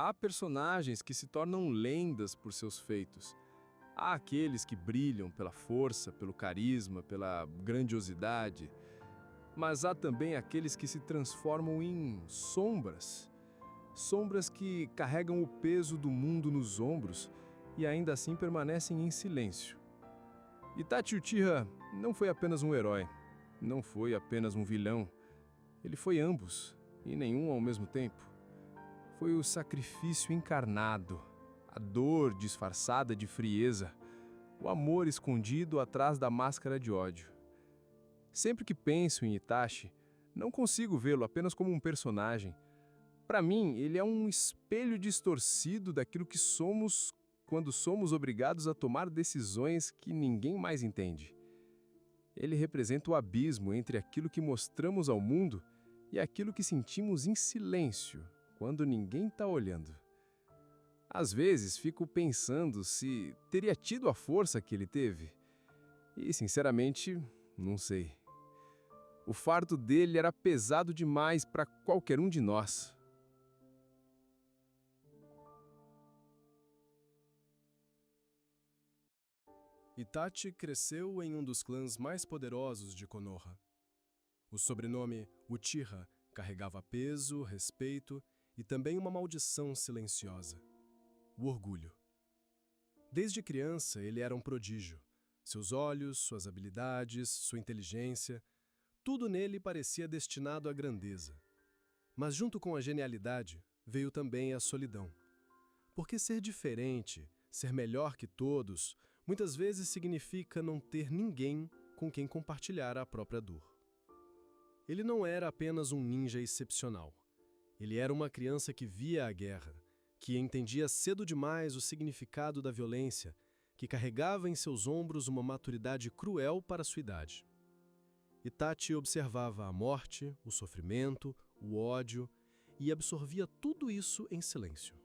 Há personagens que se tornam lendas por seus feitos. Há aqueles que brilham pela força, pelo carisma, pela grandiosidade. Mas há também aqueles que se transformam em sombras. Sombras que carregam o peso do mundo nos ombros e ainda assim permanecem em silêncio. Itachi Uchiha não foi apenas um herói, não foi apenas um vilão. Ele foi ambos, e nenhum ao mesmo tempo. Foi o sacrifício encarnado, a dor disfarçada de frieza, o amor escondido atrás da máscara de ódio. Sempre que penso em Itachi, não consigo vê-lo apenas como um personagem. Para mim, ele é um espelho distorcido daquilo que somos quando somos obrigados a tomar decisões que ninguém mais entende. Ele representa o abismo entre aquilo que mostramos ao mundo e aquilo que sentimos em silêncio, quando ninguém está olhando. Às vezes fico pensando se teria tido a força que ele teve. E, sinceramente, não sei. O fardo dele era pesado demais para qualquer um de nós. Itachi cresceu em um dos clãs mais poderosos de Konoha. O sobrenome Uchiha carregava peso, respeito e também uma maldição silenciosa: o orgulho. Desde criança, ele era um prodígio. Seus olhos, suas habilidades, sua inteligência, tudo nele parecia destinado à grandeza. Mas junto com a genialidade, veio também a solidão. Porque ser diferente, ser melhor que todos, muitas vezes significa não ter ninguém com quem compartilhar a própria dor. Ele não era apenas um ninja excepcional. Ele era uma criança que via a guerra, que entendia cedo demais o significado da violência, que carregava em seus ombros uma maturidade cruel para sua idade. Itachi observava a morte, o sofrimento, o ódio e absorvia tudo isso em silêncio,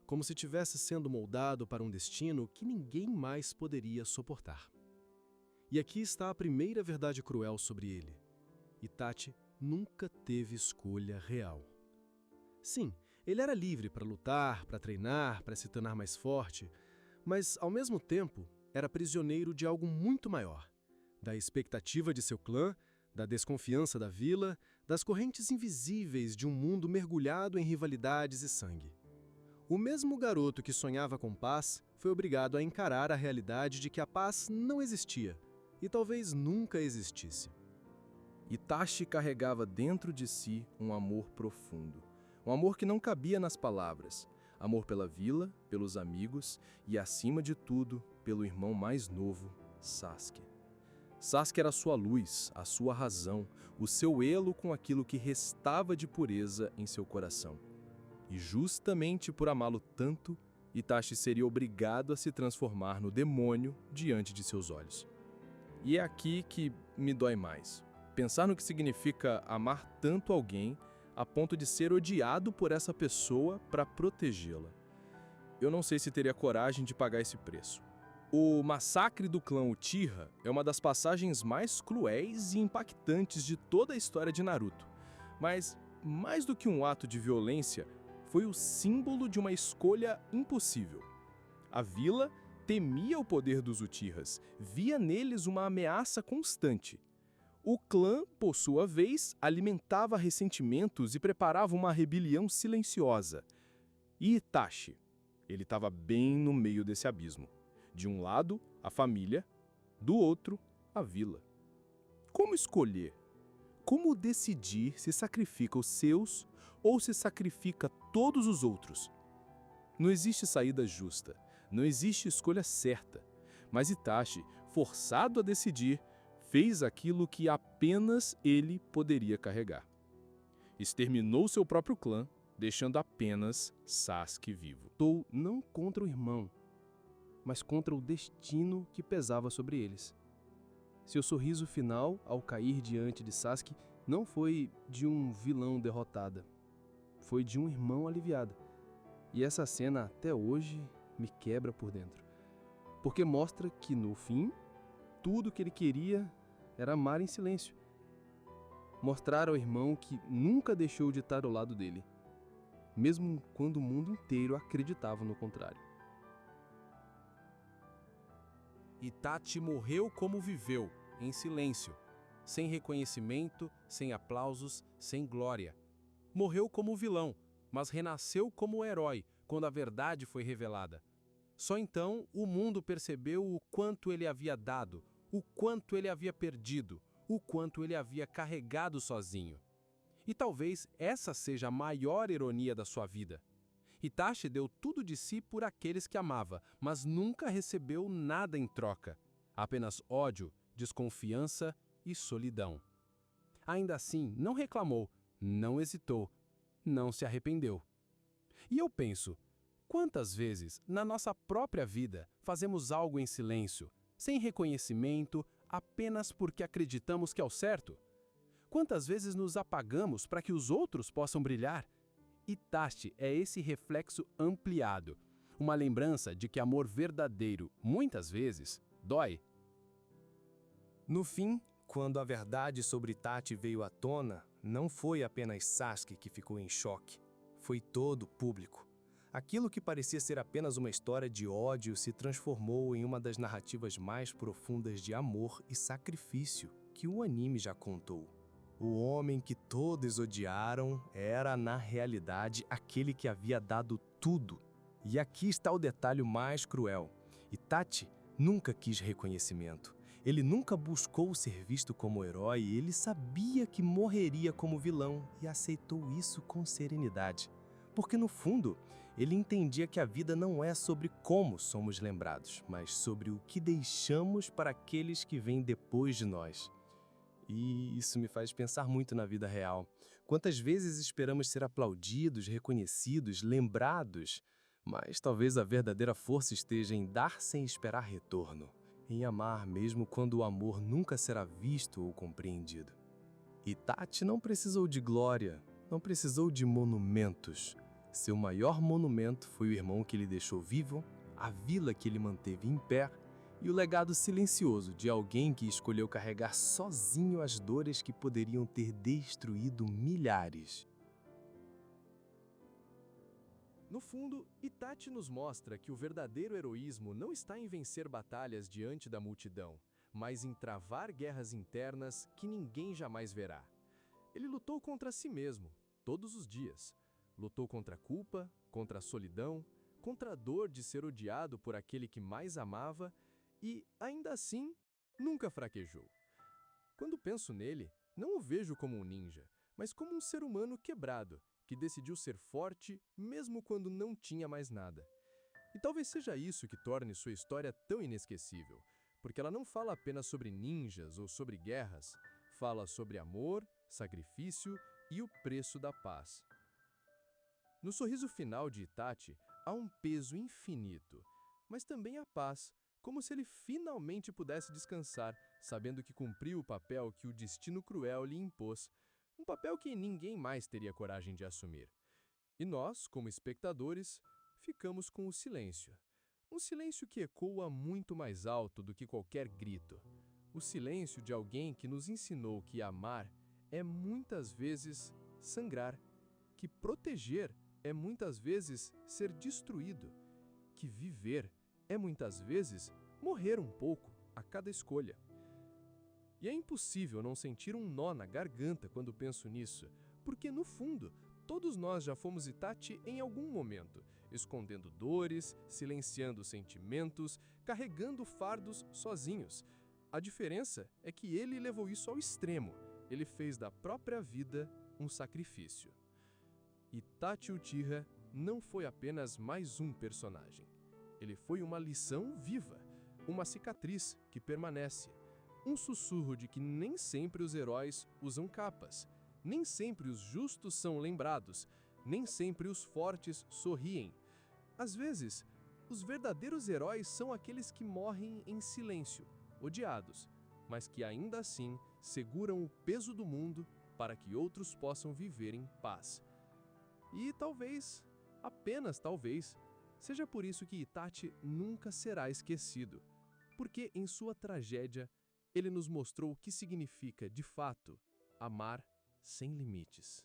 como se estivesse sendo moldado para um destino que ninguém mais poderia suportar. E aqui está a primeira verdade cruel sobre ele. Itachi nunca teve escolha real. Sim, ele era livre para lutar, para treinar, para se tornar mais forte, mas, ao mesmo tempo, era prisioneiro de algo muito maior: da expectativa de seu clã, da desconfiança da vila, das correntes invisíveis de um mundo mergulhado em rivalidades e sangue. O mesmo garoto que sonhava com paz foi obrigado a encarar a realidade de que a paz não existia e talvez nunca existisse. Itachi carregava dentro de si um amor profundo, um amor que não cabia nas palavras, amor pela vila, pelos amigos e, acima de tudo, pelo irmão mais novo, Sasuke. Sasuke era sua luz, a sua razão, o seu elo com aquilo que restava de pureza em seu coração. E justamente por amá-lo tanto, Itachi seria obrigado a se transformar no demônio diante de seus olhos. E é aqui que me dói mais. Pensar no que significa amar tanto alguém a ponto de ser odiado por essa pessoa para protegê-la. Eu não sei se teria coragem de pagar esse preço. O massacre do clã Uchiha é uma das passagens mais cruéis e impactantes de toda a história de Naruto. Mas, mais do que um ato de violência, foi o símbolo de uma escolha impossível. A vila temia o poder dos Uchihas, via neles uma ameaça constante. O clã, por sua vez, alimentava ressentimentos e preparava uma rebelião silenciosa. E Itachi? Ele estava bem no meio desse abismo. De um lado, a família, do outro, a vila. Como escolher? Como decidir se sacrifica os seus ou se sacrifica todos os outros? Não existe saída justa, não existe escolha certa. Mas Itachi, forçado a decidir, fez aquilo que apenas ele poderia carregar. Exterminou seu próprio clã, deixando apenas Sasuke vivo. Lutou não contra o irmão, mas contra o destino que pesava sobre eles. Seu sorriso final, ao cair diante de Sasuke, não foi de um vilão derrotada, foi de um irmão aliviado. E essa cena até hoje me quebra por dentro, porque mostra que no fim, tudo que ele queria era amar em silêncio. Mostrar ao irmão que nunca deixou de estar ao lado dele, mesmo quando o mundo inteiro acreditava no contrário. Itachi morreu como viveu, em silêncio, sem reconhecimento, sem aplausos, sem glória. Morreu como vilão, mas renasceu como herói quando a verdade foi revelada. Só então o mundo percebeu o quanto ele havia dado, o quanto ele havia perdido, o quanto ele havia carregado sozinho. E talvez essa seja a maior ironia da sua vida. Itachi deu tudo de si por aqueles que amava, mas nunca recebeu nada em troca. Apenas ódio, desconfiança e solidão. Ainda assim, não reclamou, não hesitou, não se arrependeu. E eu penso, quantas vezes, na nossa própria vida, fazemos algo em silêncio, sem reconhecimento, apenas porque acreditamos que é o certo? Quantas vezes nos apagamos para que os outros possam brilhar? Itachi é esse reflexo ampliado, uma lembrança de que amor verdadeiro, muitas vezes, dói. No fim, quando a verdade sobre Itachi veio à tona, não foi apenas Sasuke que ficou em choque, foi todo o público. Aquilo que parecia ser apenas uma história de ódio se transformou em uma das narrativas mais profundas de amor e sacrifício que o anime já contou. O homem que todos odiaram era, na realidade, aquele que havia dado tudo. E aqui está o detalhe mais cruel. Itachi nunca quis reconhecimento. Ele nunca buscou ser visto como herói, ele sabia que morreria como vilão e aceitou isso com serenidade. Porque, no fundo, ele entendia que a vida não é sobre como somos lembrados, mas sobre o que deixamos para aqueles que vêm depois de nós. E isso me faz pensar muito na vida real. Quantas vezes esperamos ser aplaudidos, reconhecidos, lembrados, mas talvez a verdadeira força esteja em dar sem esperar retorno, em amar mesmo quando o amor nunca será visto ou compreendido. Itachi não precisou de glória, não precisou de monumentos. Seu maior monumento foi o irmão que ele deixou vivo, a vila que ele manteve em pé, e o legado silencioso de alguém que escolheu carregar sozinho as dores que poderiam ter destruído milhares. No fundo, Itachi nos mostra que o verdadeiro heroísmo não está em vencer batalhas diante da multidão, mas em travar guerras internas que ninguém jamais verá. Ele lutou contra si mesmo, todos os dias. Lutou contra a culpa, contra a solidão, contra a dor de ser odiado por aquele que mais amava e, ainda assim, nunca fraquejou. Quando penso nele, não o vejo como um ninja, mas como um ser humano quebrado, que decidiu ser forte mesmo quando não tinha mais nada. E talvez seja isso que torne sua história tão inesquecível, porque ela não fala apenas sobre ninjas ou sobre guerras, fala sobre amor, sacrifício e o preço da paz. No sorriso final de Itachi, há um peso infinito, mas também a paz, como se ele finalmente pudesse descansar, sabendo que cumpriu o papel que o destino cruel lhe impôs, um papel que ninguém mais teria coragem de assumir. E nós, como espectadores, ficamos com o silêncio. Um silêncio que ecoa muito mais alto do que qualquer grito. O silêncio de alguém que nos ensinou que amar é muitas vezes sangrar, que proteger é muitas vezes ser destruído, que viver é muitas vezes morrer um pouco a cada escolha. E é impossível não sentir um nó na garganta quando penso nisso, porque no fundo, todos nós já fomos Itachi em algum momento, escondendo dores, silenciando sentimentos, carregando fardos sozinhos. A diferença é que ele levou isso ao extremo, ele fez da própria vida um sacrifício. Itachi Uchiha não foi apenas mais um personagem. Ele foi uma lição viva, uma cicatriz que permanece, um sussurro de que nem sempre os heróis usam capas, nem sempre os justos são lembrados, nem sempre os fortes sorriem. Às vezes, os verdadeiros heróis são aqueles que morrem em silêncio, odiados, mas que ainda assim seguram o peso do mundo para que outros possam viver em paz. E talvez, apenas talvez, seja por isso que Itachi nunca será esquecido, porque em sua tragédia ele nos mostrou o que significa, de fato, amar sem limites.